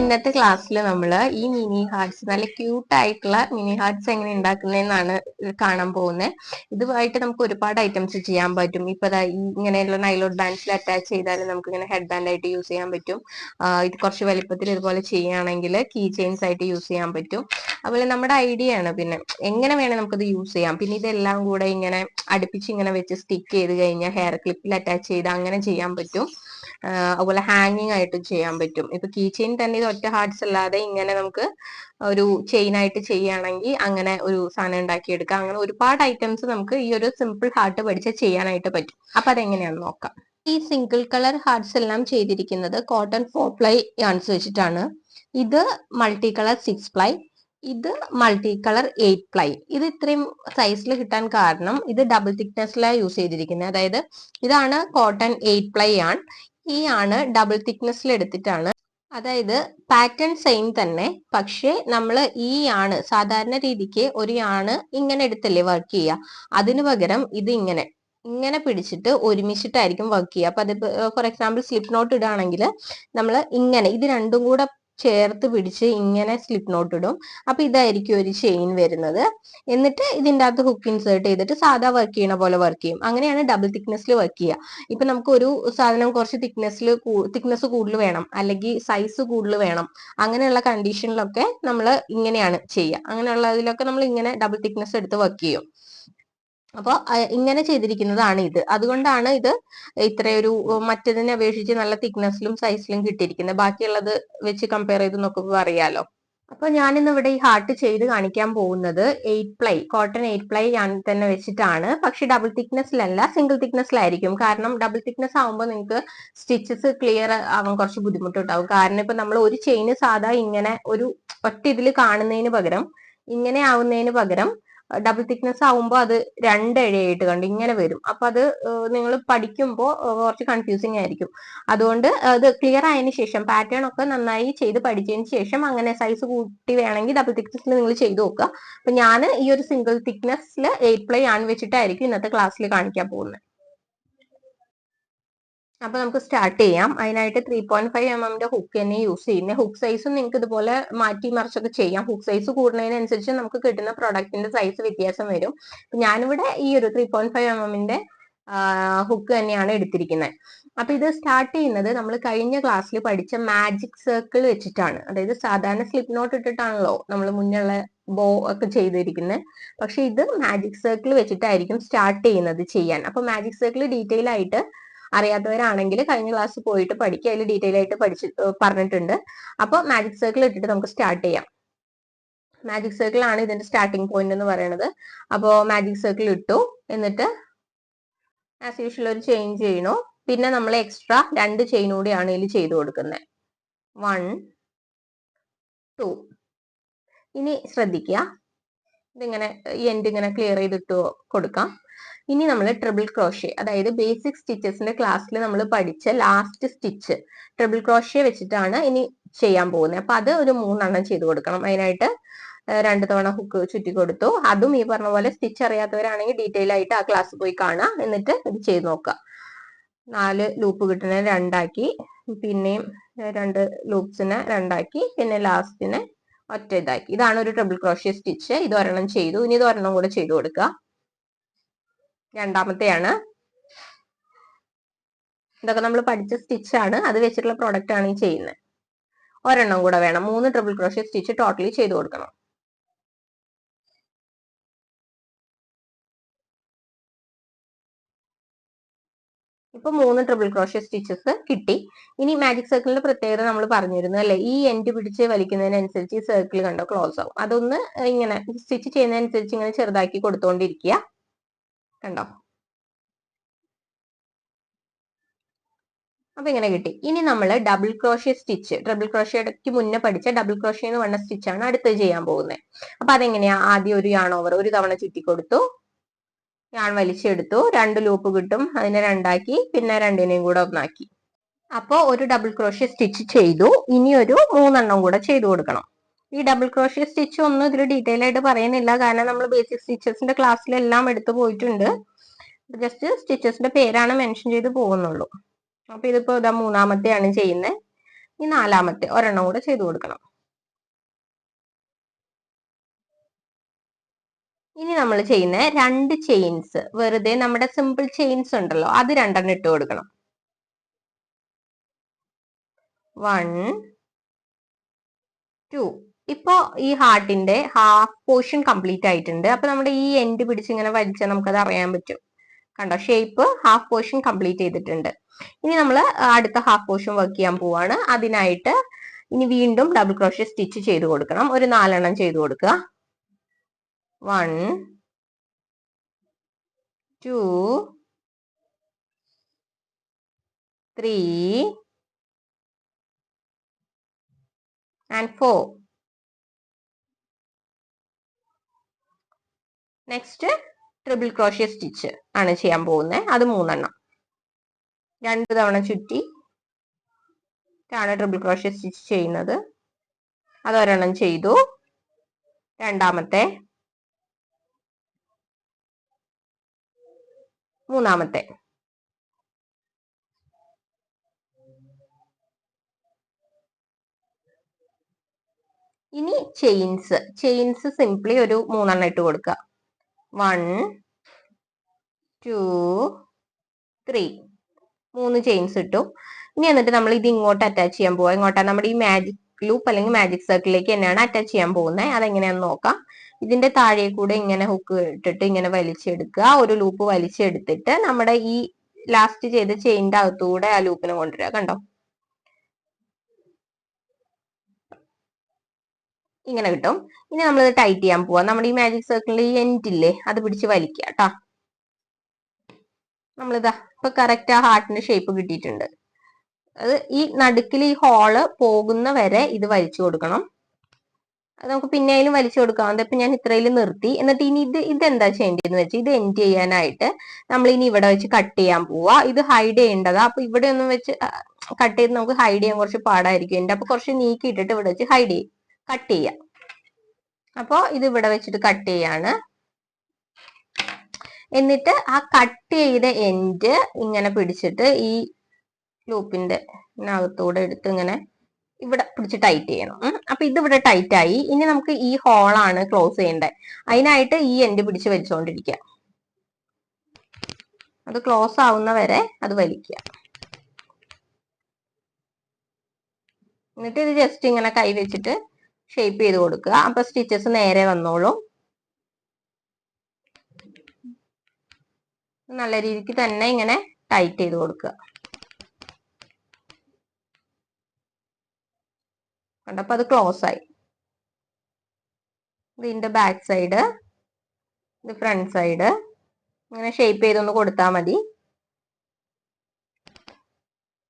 ഇന്നത്തെ ക്ലാസ്സിൽ നമ്മൾ ഈ മിനി ഹാർട്സ് നല്ല ക്യൂട്ട് ആയിട്ടുള്ള മിനി ഹാർട്സ് എങ്ങനെ ഉണ്ടാക്കുന്നതെന്നാണ് കാണാൻ പോകുന്നത്. ഇതുമായിട്ട് നമുക്ക് ഒരുപാട് ഐറ്റംസ് ചെയ്യാൻ പറ്റും. ഇപ്പൊ ഇങ്ങനെയുള്ള നൈലോൺ ബാൻഡ്സിൽ അറ്റാച്ച് ചെയ്താൽ നമുക്ക് ഇങ്ങനെ ഹെഡ് ബാൻഡ് ആയിട്ട് യൂസ് ചെയ്യാൻ പറ്റും. ഇത് കുറച്ച് വലിപ്പത്തിൽ ഇതുപോലെ ചെയ്യുകയാണെങ്കിൽ കീ ചെയിൻസ് ആയിട്ട് യൂസ് ചെയ്യാൻ പറ്റും. അതുപോലെ നമ്മുടെ ഐഡിയ ആണ് പിന്നെ എങ്ങനെ വേണേൽ നമുക്കത് യൂസ് ചെയ്യാം. പിന്നെ ഇതെല്ലാം കൂടെ ഇങ്ങനെ അടുപ്പിച്ച് ഇങ്ങനെ വെച്ച് സ്റ്റിക്ക് ചെയ്ത് കഴിഞ്ഞാൽ ഹെയർ ക്ലിപ്പിൽ അറ്റാച്ച് ചെയ്ത് അങ്ങനെ ചെയ്യാൻ പറ്റും. അതുപോലെ ഹാങ്ങിങ് ആയിട്ട് ചെയ്യാൻ പറ്റും. ഇപ്പൊ കീ ചെയിൻ തന്നെ ഇത് ഒറ്റ ഹാർട്സ് അല്ലാതെ ഇങ്ങനെ നമുക്ക് ഒരു ചെയിൻ ആയിട്ട് ചെയ്യുകയാണെങ്കിൽ അങ്ങനെ ഒരു സാധനം ഉണ്ടാക്കിയെടുക്കാം. അങ്ങനെ ഒരുപാട് ഐറ്റംസ് നമുക്ക് ഈ ഒരു സിമ്പിൾ ഹാർട്ട് പഠിച്ച് ചെയ്യാനായിട്ട് പറ്റും. അപ്പൊ അതെങ്ങനെയാണെന്ന് നോക്കാം. ഈ സിംഗിൾ കളർ ഹാർട്സ് എല്ലാം ചെയ്തിരിക്കുന്നത് കോട്ടൺ 4 പ്ലൈ യാൺസ് വെച്ചിട്ടാണ്. ഇത് മൾട്ടി കളർ 6 പ്ലൈ, ഇത് മൾട്ടി കളർ 8 പ്ലൈ. ഇത് ഇത്രയും സൈസിൽ കിട്ടാൻ കാരണം ഇത് ഡബിൾ തിക്നെസ്സിലാണ് യൂസ് ചെയ്തിരിക്കുന്നത്. അതായത് ഇതാണ് കോട്ടൺ 8 പ്ലൈ ആണ്, ഈ ആണ് ഡബിൾ തിക്നെസ്സിൽ എടുത്തിട്ടാണ്. അതായത് പാറ്റേൺ സെയിം തന്നെ, പക്ഷെ നമ്മൾ ഈ ആണ് സാധാരണ രീതിക്ക് ഒരു ആണ് ഇങ്ങനെ എടുത്തല്ലേ വർക്ക് ചെയ്യുക. അതിനു പകരം ഇത് ഇങ്ങനെ ഇങ്ങനെ പിടിച്ചിട്ട് ഒരുമിച്ചിട്ടായിരിക്കും വർക്ക് ചെയ്യുക. അപ്പൊ അത് ഫോർ എക്സാമ്പിൾ സ്ലിപ്പ് നോട്ട് ഇടുകയാണെങ്കിൽ നമ്മൾ ഇങ്ങനെ ഇത് രണ്ടും കൂടെ ചേർത്ത് പിടിച്ച് ഇങ്ങനെ സ്ലിപ്പ് നോട്ട് ഇടും. അപ്പൊ ഇതായിരിക്കും ഒരു ചെയിൻ വരുന്നത്. എന്നിട്ട് ഇതിൻ്റെ അകത്ത് ഹുക്ക് ഇൻസേർട്ട് ചെയ്തിട്ട് സാധാ വർക്ക് ചെയ്യണ പോലെ വർക്ക് ചെയ്യും. അങ്ങനെയാണ് ഡബിൾ തിക്നെസ്സിൽ വർക്ക് ചെയ്യുക. ഇപ്പൊ നമുക്ക് ഒരു സാധനം കുറച്ച് തിക്നെസ് കൂടുതൽ വേണം, അല്ലെങ്കിൽ സൈസ് കൂടുതൽ വേണം, അങ്ങനെയുള്ള കണ്ടീഷനിലൊക്കെ നമ്മൾ ഇങ്ങനെയാണ് ചെയ്യുക. അങ്ങനെയുള്ളതിലൊക്കെ നമ്മൾ ഇങ്ങനെ ഡബിൾ തിക്നെസ് എടുത്ത് വർക്ക് ചെയ്യും. അപ്പോൾ ഇങ്ങനെ ചെയ്തിരിക്കുന്നതാണ് ഇത്. അതുകൊണ്ടാണ് ഇത് ഇത്രയൊരു മറ്റതിനെ അപേക്ഷിച്ച് നല്ല തിക്നെസ്സിലും സൈസിലും കിട്ടിയിരിക്കുന്നത്. ബാക്കിയുള്ളത് വെച്ച് കമ്പയർ ചെയ്ത് നോക്കുമ്പോൾ അറിയാലോ. അപ്പൊ ഞാനിന്ന് ഇവിടെ ഈ ഹാർട്ട് ചെയ്ത് കാണിക്കാൻ പോകുന്നത് 8 പ്ലൈ കോട്ടൺ 8 പ്ലൈ ഞാൻ തന്നെ വെച്ചിട്ടാണ്. പക്ഷെ ഡബിൾ തിക്നെസ്സിലല്ല, സിംഗിൾ തിക്നെസ്സിലായിരിക്കും. കാരണം ഡബിൾ തിക്നെസ് ആവുമ്പോൾ നിങ്ങൾക്ക് സ്റ്റിച്ചസ് ക്ലിയർ ആവാൻ കുറച്ച് ബുദ്ധിമുട്ടുണ്ടാവും. കാരണം ഇപ്പൊ നമ്മൾ ഒരു ചെയിന് സാധാ ഇങ്ങനെ ഒരു ഒറ്റ ഇതിൽ കാണുന്നതിന് പകരം ഇങ്ങനെ ആവുന്നതിന് പകരം ഡബിൾ തിക്നെസ് ആവുമ്പോൾ അത് രണ്ടിഴയായിട്ട് കണ്ട് ഇങ്ങനെ വരും. അപ്പൊ അത് നിങ്ങൾ പഠിക്കുമ്പോൾ കുറച്ച് കൺഫ്യൂസിങ് ആയിരിക്കും. അതുകൊണ്ട് അത് ക്ലിയർ ആയതിനു ശേഷം പാറ്റേൺ ഒക്കെ നന്നായി ചെയ്ത് പഠിച്ചതിന് ശേഷം അങ്ങനെ സൈസ് കൂട്ടി വേണമെങ്കിൽ ഡബിൾ തിക്നെസ്സിൽ നിങ്ങൾ ചെയ്ത് നോക്കുക. അപ്പൊ ഞാൻ ഈ ഒരു സിംഗിൾ തിക്നെസ്സിൽ 8 പ്ലൈ ആണ് വെച്ചിട്ടായിരിക്കും ഇന്നത്തെ ക്ലാസ്സിൽ കാണിക്കാൻ പോകുന്നത്. അപ്പൊ നമുക്ക് സ്റ്റാർട്ട് ചെയ്യാം. അതിനായിട്ട് 3.5 mm ഹുക്ക് തന്നെ യൂസ് ചെയ്യുന്നത്. ഹുക്ക് സൈസും നിങ്ങൾക്ക് ഇതുപോലെ മാറ്റി മറിച്ചൊക്കെ ചെയ്യാം. ഹുക്ക് സൈസ് കൂടുന്നതിനനുസരിച്ച് നമുക്ക് കിട്ടുന്ന പ്രൊഡക്റ്റിന്റെ സൈസ് വ്യത്യാസം വരും. ഞാനിവിടെ ഈ ഒരു 3.5 mm ഹുക്ക് തന്നെയാണ് എടുത്തിരിക്കുന്നത്. അപ്പൊ ഇത് സ്റ്റാർട്ട് ചെയ്യുന്നത് നമ്മൾ കഴിഞ്ഞ ക്ലാസ്സിൽ പഠിച്ച മാജിക് സർക്കിൾ വെച്ചിട്ടാണ്. അതായത് സാധാരണ സ്ലിപ്പ് നോട്ട് ഇട്ടിട്ടാണല്ലോ നമ്മൾ മുന്നുള്ള ബോ ഒക്കെ ചെയ്തിരിക്കുന്നത്. പക്ഷെ ഇത് മാജിക് സർക്കിൾ വെച്ചിട്ടായിരിക്കും സ്റ്റാർട്ട് ചെയ്യുന്നത് ചെയ്യാൻ. അപ്പൊ മാജിക് സർക്കിൾ ഡീറ്റെയിൽ ആയിട്ട് അറിയാത്തവരാണെങ്കിൽ കഴിഞ്ഞ ക്ലാസ് പോയിട്ട് പഠിക്കുക, അതിൽ ഡീറ്റെയിൽ ആയിട്ട് പറഞ്ഞിട്ടുണ്ട്. അപ്പൊ മാജിക് സർക്കിൾ ഇട്ടിട്ട് നമുക്ക് സ്റ്റാർട്ട് ചെയ്യാം. മാജിക് സർക്കിൾ ആണ് ഇതിന്റെ സ്റ്റാർട്ടിംഗ് പോയിന്റ് എന്ന് പറയുന്നത്. അപ്പോ മാജിക് സർക്കിൾ ഇട്ടു, എന്നിട്ട് ആസ് യൂഷ്വൽ ഒരു ചെയിൻ ചെയ്യണു. പിന്നെ നമ്മൾ എക്സ്ട്രാ 2 ചെയിൻ കൂടിയാണ് ഇതിൽ ചെയ്തു കൊടുക്കുന്നത്. 1 2. ഇനി ശ്രദ്ധിക്കുക, ഇതിങ്ങനെ ഈ എൻഡ് ഇങ്ങനെ ക്ലിയർ ചെയ്തിട്ട് കൊടുക്കാം. ഇനി നമ്മൾ ട്രിപ്പിൾ ക്രോഷ്യ, അതായത് ബേസിക് സ്റ്റിച്ചസിന്റെ ക്ലാസ്സിൽ നമ്മൾ പഠിച്ച ലാസ്റ്റ് സ്റ്റിച്ച് ട്രിപ്പിൾ ക്രോഷ്യ വെച്ചിട്ടാണ് ഇനി ചെയ്യാൻ പോകുന്നത്. അപ്പൊ അത് ഒരു 3 എണ്ണം ചെയ്ത് കൊടുക്കണം. അതിനായിട്ട് 2 തവണ ഹുക്ക് ചുറ്റി കൊടുത്തു. അതും ഈ പറഞ്ഞ പോലെ സ്റ്റിച്ച് അറിയാത്തവരാണെങ്കിൽ ഡീറ്റെയിൽ ആയിട്ട് ആ ക്ലാസ് പോയി കാണാം, എന്നിട്ട് ഇത് ചെയ്ത് നോക്കുക. 4 ലൂപ്പ് കിട്ടുന്ന 2 ആക്കി, പിന്നെയും 2 ലൂപ്സിനെ 2 ആക്കി, പിന്നെ ലാസ്റ്റിനെ ഒറ്റ ഇതാക്കി. ഇതാണ് ഒരു ട്രിപ്പിൾ ക്രോഷ്യ സ്റ്റിച്ച്. ഇത് ഒരെണ്ണം ചെയ്തു. ഇനി ഇത് ഒരെണ്ണം കൂടെ ചെയ്തു കൊടുക്കുക. രണ്ടാമത്തെയാണ്. ഇതൊക്കെ നമ്മൾ പഠിച്ച സ്റ്റിച്ചാണ്, അത് വെച്ചിട്ടുള്ള പ്രൊഡക്റ്റ് ആണ് ഈ ചെയ്യുന്നത്. ഒരെണ്ണം കൂടെ വേണം. 3 ട്രിപ്പിൾ ക്രോഷ്യ സ്റ്റിച്ച് ടോട്ടലി ചെയ്തു കൊടുക്കണം. ഇപ്പൊ 3 ട്രിപ്പിൾ ക്രോഷ്യ സ്റ്റിച്ചസ് കിട്ടി. ഇനി മാജിക് സർക്കിളിന്റെ പ്രത്യേകത നമ്മൾ പറഞ്ഞിരുന്നു അല്ലെ, ഈ എൻഡ് പിടിച്ച് വലിക്കുന്നതിനനുസരിച്ച് ഈ സർക്കിൾ കണ്ടോ ക്ലോസ് ആവും. അതൊന്ന് ഇങ്ങനെ സ്റ്റിച്ച് ചെയ്യുന്നതനുസരിച്ച് ഇങ്ങനെ ചെറുതാക്കി കൊടുത്തോണ്ടിരിക്കുക. കണ്ടോ? അപ്പൊ ഇങ്ങനെ കിട്ടി. ഇനി നമ്മൾ ഡബിൾ ക്രോഷ്യ സ്റ്റിച്ച്, ട്രിപ്പിൾ ക്രോഷ്യക്ക് മുന്നേ പഠിച്ച ഡബിൾ ക്രോഷ്യ എന്ന് പറഞ്ഞ സ്റ്റിച്ചാണ് അടുത്ത് ചെയ്യാൻ പോകുന്നത്. അപ്പൊ അതെങ്ങനെയാ? ആദ്യം ഒരു യാൺ ഓവർ ഒരു തവണ ചുറ്റി കൊടുത്തു, യാൺ വലിച്ചെടുത്തു, 2 ലൂപ്പ് കിട്ടും, അതിനെ 2 ആക്കി, പിന്നെ 2നെയും കൂടെ ഒന്നാക്കി. അപ്പോ ഒരു ഡബിൾ ക്രോഷ്യ സ്റ്റിച്ച് ചെയ്തു. ഇനി ഒരു 3 എണ്ണം കൂടെ ചെയ്തു കൊടുക്കണം. ഈ ഡബിൾ ക്രോഷ്യ സ്റ്റിച്ച് ഒന്നും ഇതിൽ ഡീറ്റെയിൽ ആയിട്ട് പറയുന്നില്ല, കാരണം നമ്മൾ ബേസിക് സ്റ്റിച്ചസിന്റെ ക്ലാസ്സിലെല്ലാം എടുത്തു പോയിട്ടുണ്ട്. ജസ്റ്റ് സ്റ്റിച്ചസിന്റെ പേരാണ് മെൻഷൻ ചെയ്ത് പോകുന്നുള്ളൂ. അപ്പൊ ഇതിപ്പോ ഇതാ 3ാമത്തെയാണ് ചെയ്യുന്നത്. ഈ നാലാമത്തെ ഒരെണ്ണം കൂടെ ചെയ്തു കൊടുക്കണം. ഇനി നമ്മൾ ചെയ്യുന്ന 2 ചെയിൻസ്, വെറുതെ നമ്മുടെ സിമ്പിൾ ചെയിൻസ് ഉണ്ടല്ലോ, അത് 2 ഇട്ട് കൊടുക്കണം. 1 2. ഇപ്പോ ഈ ഹാർട്ടിന്റെ ഹാഫ് പോർഷൻ കംപ്ലീറ്റ് ആയിട്ടുണ്ട്. അപ്പൊ നമ്മുടെ ഈ എൻഡ് പിടിച്ച് ഇങ്ങനെ വലിച്ചാൽ നമുക്കത് അറിയാൻ പറ്റും. കണ്ടോ, ഷേപ്പ് ഹാഫ് പോർഷൻ കംപ്ലീറ്റ് ചെയ്തിട്ടുണ്ട്. ഇനി നമ്മൾ അടുത്ത ഹാഫ് പോർഷൻ വർക്ക് ചെയ്യാൻ പോവാണ്. അതിനായിട്ട് ഇനി വീണ്ടും ഡബിൾ ക്രോഷ്യ സ്റ്റിച്ച് ചെയ്ത് കൊടുക്കണം. ഒരു 4 ചെയ്ത് കൊടുക്കുക. 1 2 3 and 4. Next triple crochet stitch ആണ് ചെയ്യാൻ പോകുന്നത്. അത് 3 2 തവണ ചുറ്റി ാണ് ട്രിപ്പിൾ ക്രോഷ്യ സ്റ്റിച്ച് ചെയ്യുന്നത്. അത് ഒരെണ്ണം ചെയ്തു. രണ്ടാമത്തെ, മൂന്നാമത്തെ. ഇനി ചെയിൻസ് സിംപ്ലി ഒരു 3 ഇട്ട് കൊടുക്കുക. 1 2 3. 3 ചെയിൻസ് ഇട്ടു. ഇനി എന്നിട്ട് നമ്മൾ ഇത് ഇങ്ങോട്ട് അറ്റാച്ച് ചെയ്യാൻ പോവാ. ഇങ്ങോട്ടാ നമ്മുടെ ഈ മാജിക് ലൂപ്പ് അല്ലെങ്കിൽ മാജിക് സർക്കിളിലേക്ക് തന്നെയാണ് അറ്റാച്ച് ചെയ്യാൻ പോകുന്നത്. അതെങ്ങനെയാന്ന് നോക്കാം. ഇതിന്റെ താഴെ കൂടെ ഇങ്ങനെ ഹുക്ക് ഇട്ടിട്ട് ഇങ്ങനെ വലിച്ചെടുക്കുക. ഒരു ലൂപ്പ് വലിച്ചെടുത്തിട്ട് നമ്മുടെ ഈ ലാസ്റ്റ് ചെയ്ത ചെയിനിന്റെ അകത്തൂടെ ആ ലൂപ്പിനെ കൊണ്ടുവരിക. കണ്ടോ, ഇങ്ങനെ കിട്ടും. ഇനി നമ്മളിത് ടൈറ്റ് ചെയ്യാൻ പോവാ. നമ്മുടെ ഈ മാജിക് സർക്കിളിൽ ഈ എൻഡ് ഇല്ലേ, അത് പിടിച്ച് വലിക്കുക കേട്ടോ. നമ്മളിതാ ഇപ്പൊ കറക്റ്റ് ആ ഹാർട്ടിന്റെ ഷേപ്പ് കിട്ടിയിട്ടുണ്ട്. അത് ഈ നടുക്കിൽ ഈ ഹോള് പോകുന്ന വരെ ഇത് വലിച്ചു കൊടുക്കണം. അത് നമുക്ക് പിന്നെയും വലിച്ചു കൊടുക്കാം. ഇപ്പൊ ഞാൻ ഇത്രയിൽ നിർത്തി. എന്നിട്ട് ഇനി ഇതെന്താ ചെയ്യേണ്ടതെന്ന് വെച്ച് ഇത് എൻഡ് ചെയ്യാനായിട്ട് നമ്മൾ ഇനി ഇവിടെ വെച്ച് കട്ട് ചെയ്യാൻ പോവാ. ഇത് ഹൈഡ് ചെയ്യേണ്ടതാ. അപ്പൊ ഇവിടെ ഒന്നും വെച്ച് കട്ട് ചെയ്ത് നമുക്ക് ഹൈഡ് ചെയ്യാൻ കുറച്ച് പാടായിരിക്കും. എന്റെ അപ്പൊ കുറച്ച് നീക്കി ഇട്ടിട്ട് ഇവിടെ വെച്ച് കട്ട് ചെയ്യാം. അപ്പൊ ഇത് ഇവിടെ വെച്ചിട്ട് കട്ട് ചെയ്യാണ്. എന്നിട്ട് ആ കട്ട് ചെയ്ത എൻഡ് ഇങ്ങനെ പിടിച്ചിട്ട് ഈ ലൂപ്പിന്റെ അകത്തൂടെ എടുത്ത് ഇങ്ങനെ ഇവിടെ പിടിച്ച് ടൈറ്റ് ചെയ്യണം. അപ്പൊ ഇത് ഇവിടെ ടൈറ്റ് ആയി. ഇനി നമുക്ക് ഈ ഹോളാണ് ക്ലോസ് ചെയ്യേണ്ടത്. അതിനായിട്ട് ഈ എൻഡ് പിടിച്ച് വലിച്ചുകൊണ്ടിരിക്കുക. അത് ക്ലോസ് ആവുന്ന വരെ അത് വലിക്കുക. എന്നിട്ട് ഇത് ജസ്റ്റ് ഇങ്ങനെ കൈ വെച്ചിട്ട് ഷേപ്പ് ചെയ്ത് കൊടുക്കുക. അപ്പൊ സ്റ്റിച്ചസ് നേരെ വന്നോളും. നല്ല രീതിക്ക് തന്നെ ഇങ്ങനെ ടൈറ്റ് ചെയ്ത് കൊടുക്കുക. കണ്ടപ്പോ അത് ക്ലോസ് ആയി. ഇതിന്റെ ബാക്ക് സൈഡ്, ഇത് ഫ്രണ്ട് സൈഡ്, ഇങ്ങനെ ഷേപ്പ് ചെയ്തൊന്ന് കൊടുത്താൽ മതി.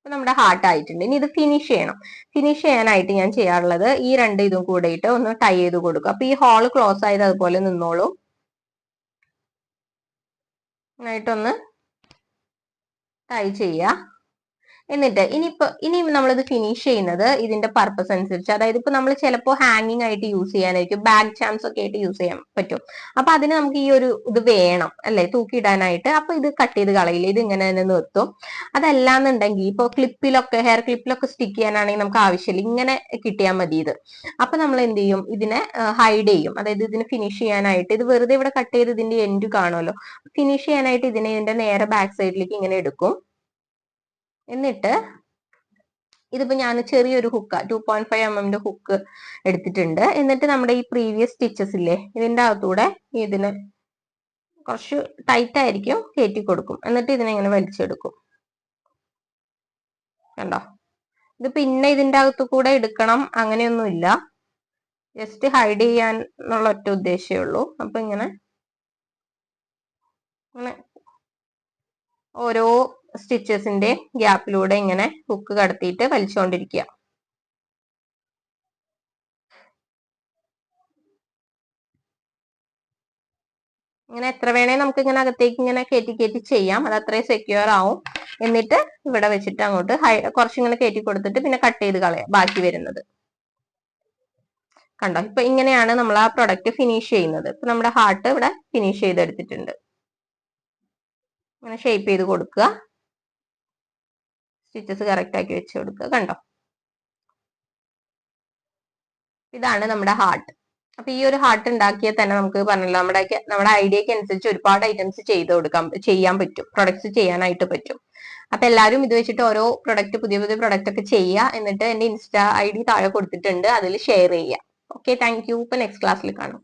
നമ്മുടെ ഹാർട്ട് ആയിട്ടുണ്ട്. ഇനി ഇത് ഫിനിഷ് ചെയ്യണം. ഫിനിഷ് ചെയ്യാനായിട്ട് ഞാൻ ചെയ്യാറുള്ളത് ഈ 2 ഇതും കൂടെ ഇട്ട് ഒന്ന് ടൈ ചെയ്ത് കൊടുക്കും. അപ്പൊ ഈ ഹോള് ക്ലോസ് ആയത് അതുപോലെ നിന്നോളും. ആയിട്ടൊന്ന് ടൈ ചെയ്യുക. എന്നിട്ട് ഇനി നമ്മളിത് ഫിനിഷ് ചെയ്യുന്നത് ഇതിന്റെ പർപ്പസ് അനുസരിച്ച്, അതായത് ഇപ്പൊ നമ്മൾ ചിലപ്പോൾ ഹാങ്ങിങ് ആയിട്ട് യൂസ് ചെയ്യാനായിരിക്കും, ബാഗ് ചാംസ് ഒക്കെ ആയിട്ട് യൂസ് ചെയ്യാൻ പറ്റും. അപ്പൊ അതിന് നമുക്ക് ഈ ഒരു ഇത് വേണം അല്ലെ, തൂക്കിയിടാനായിട്ട്. അപ്പൊ ഇത് കട്ട് ചെയ്ത് കളയില്ല, ഇത് ഇങ്ങനെ തന്നെ നിർത്തും. അതല്ലാന്നുണ്ടെങ്കിൽ ഇപ്പൊ ഹെയർ ക്ലിപ്പിലൊക്കെ സ്റ്റിക്ക് ചെയ്യാനാണെങ്കിൽ നമുക്ക് ആവശ്യമില്ല, ഇങ്ങനെ കിട്ടിയാൽ മതി ഇത്. അപ്പൊ നമ്മൾ എന്ത് ചെയ്യും, ഇതിനെ ഹൈഡ് ചെയ്യും. അതായത് ഇതിന് ഫിനിഷ് ചെയ്യാനായിട്ട് ഇത് വെറുതെ ഇവിടെ കട്ട് ചെയ്ത് ഇതിന്റെ എൻഡ് കാണുമല്ലോ, ഫിനിഷ് ചെയ്യാനായിട്ട് ഇതിന്റെ നേരെ ബാക്ക് സൈഡിലേക്ക് ഇങ്ങനെ എടുക്കും. എന്നിട്ട് ഇതിപ്പോ ഞാൻ ചെറിയൊരു ഹുക്ക് 2.5 mm ഹുക്ക് എടുത്തിട്ടുണ്ട്. എന്നിട്ട് നമ്മുടെ ഈ പ്രീവിയസ് സ്റ്റിച്ചസ് ഇല്ലേ, ഇതിന്റെ അകത്തൂടെ ഇതിന് കുറച്ച് ടൈറ്റ് ആയിരിക്കും കയറ്റി കൊടുക്കും. എന്നിട്ട് ഇതിനെ ഇങ്ങനെ വലിച്ചെടുക്കും. കണ്ടോ, ഇത് പിന്നെ ഇതിന്റെ അകത്തു കൂടെ എടുക്കണം അങ്ങനെയൊന്നുമില്ല, ജസ്റ്റ് ഹൈഡ് ചെയ്യാൻ എന്നുള്ള ഒറ്റ ഉദ്ദേശമേ ഉള്ളൂ. അപ്പൊ ഇങ്ങനെ ഓരോ സ്റ്റിച്ചസിന്റെ ഗ്യാപ്പിലൂടെ ഇങ്ങനെ ഹുക്ക് കടത്തിയിട്ട് വലിച്ചുകൊണ്ടിരിക്കുക. ഇങ്ങനെ എത്ര വേണേ നമുക്ക് ഇങ്ങനെ അകത്തേക്ക് ഇങ്ങനെ കയറ്റി ചെയ്യാം. അത് അത്രയും സെക്യൂർ ആവും. എന്നിട്ട് ഇവിടെ വെച്ചിട്ട് അങ്ങോട്ട് കുറച്ചിങ്ങനെ കയറ്റി കൊടുത്തിട്ട് പിന്നെ കട്ട് ചെയ്ത് കളയാം ബാക്കി വരുന്നത്. കണ്ടോ, ഇപ്പൊ ഇങ്ങനെയാണ് നമ്മൾ ആ പ്രൊഡക്റ്റ് ഫിനിഷ് ചെയ്യുന്നത്. ഇപ്പൊ നമ്മുടെ ഹാർട്ട് ഇവിടെ ഫിനിഷ് ചെയ്തെടുത്തിട്ടുണ്ട്. ഇങ്ങനെ ഷേപ്പ് ചെയ്ത് കൊടുക്കുക, സ്റ്റിച്ചസ് കറക്റ്റ് ആക്കി വെച്ച് കൊടുക്കുക. കണ്ടോ, ഇതാണ് നമ്മുടെ ഹാർട്ട്. അപ്പൊ ഈ ഒരു ഹാർട്ട് ഉണ്ടാക്കിയാൽ തന്നെ നമുക്ക് പറഞ്ഞല്ലോ നമ്മുടെ ഐഡിയക്ക് അനുസരിച്ച് ഒരുപാട് ഐറ്റംസ് ചെയ്യാൻ പറ്റും, പ്രൊഡക്ട്സ് ചെയ്യാനായിട്ട് പറ്റും. അപ്പൊ എല്ലാവരും ഇത് വെച്ചിട്ട് ഓരോ പ്രൊഡക്റ്റ്, പുതിയ പുതിയ പ്രൊഡക്റ്റ് ഒക്കെ ചെയ്യുക. എന്നിട്ട് എന്റെ ഇൻസ്റ്റാ ID താഴെ കൊടുത്തിട്ടുണ്ട്, അതിൽ ഷെയർ ചെയ്യുക. Okay, thank you. ഇപ്പൊ നെക്സ്റ്റ് ക്ലാസ്സിൽ കാണാം.